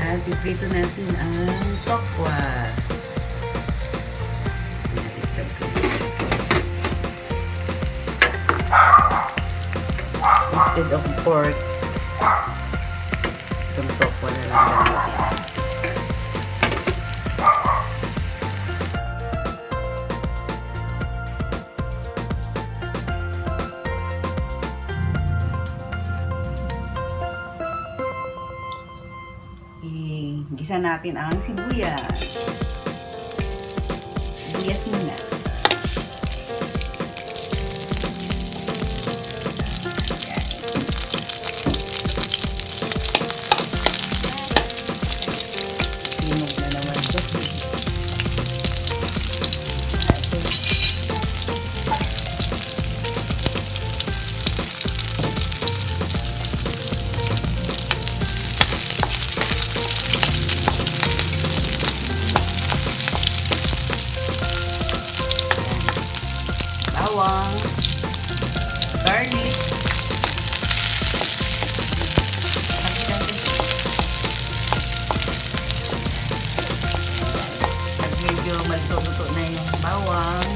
At iprito natin ang tokwa. Instead of pork, itong tokwa na lang natin. Gisa natin ang sibuyas. Sibuyas muna. Sinog na naman ito. Bawang, garlic, pag medyo malito-luto na yung bawang,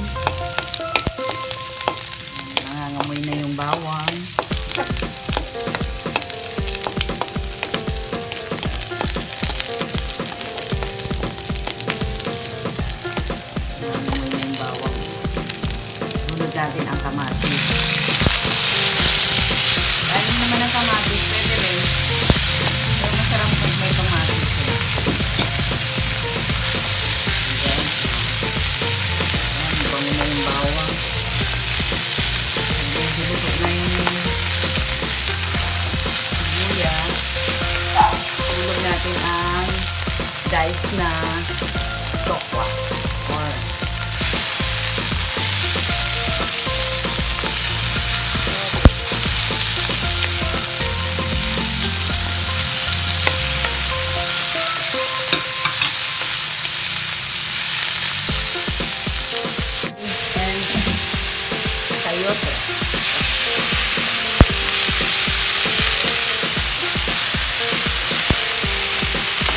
nangangamoy na yung bawang, natin ang kamatis. Dahil naman ang kamatis, pwede rin. Pero masarap pag may kamatis. Ayan. Ayan, bango na yung bawang. Sinutot na yung sibuyas. Tulog natin ang diced na tokwa. Chayote.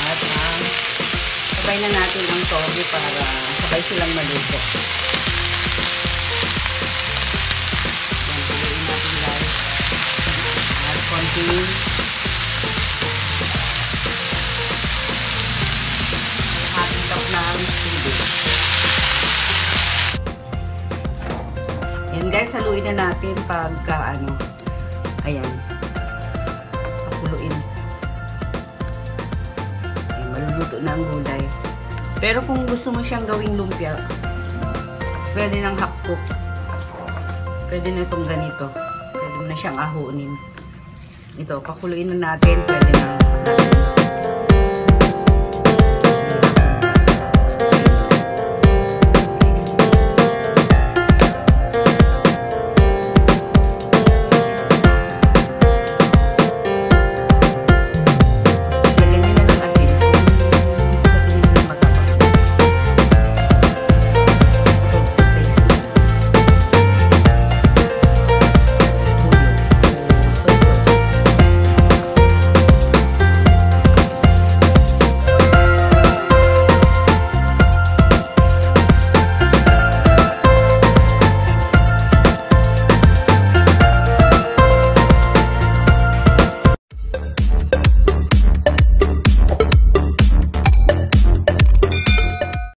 At sabay na natin ang toge para sabay silang maluto. Yan, tuloyin natin guys. At konting hating cup ng tubig. Yan guys, haluin na natin pagka ayan, pakuluin. Ayan, maluluto na ang gulay. Pero kung gusto mo siyang gawing lumpia, pwede ng half cook. Pwede na itong ganito. Pwede na siyang ahunin. Ito, pakuluin na natin. Pwede na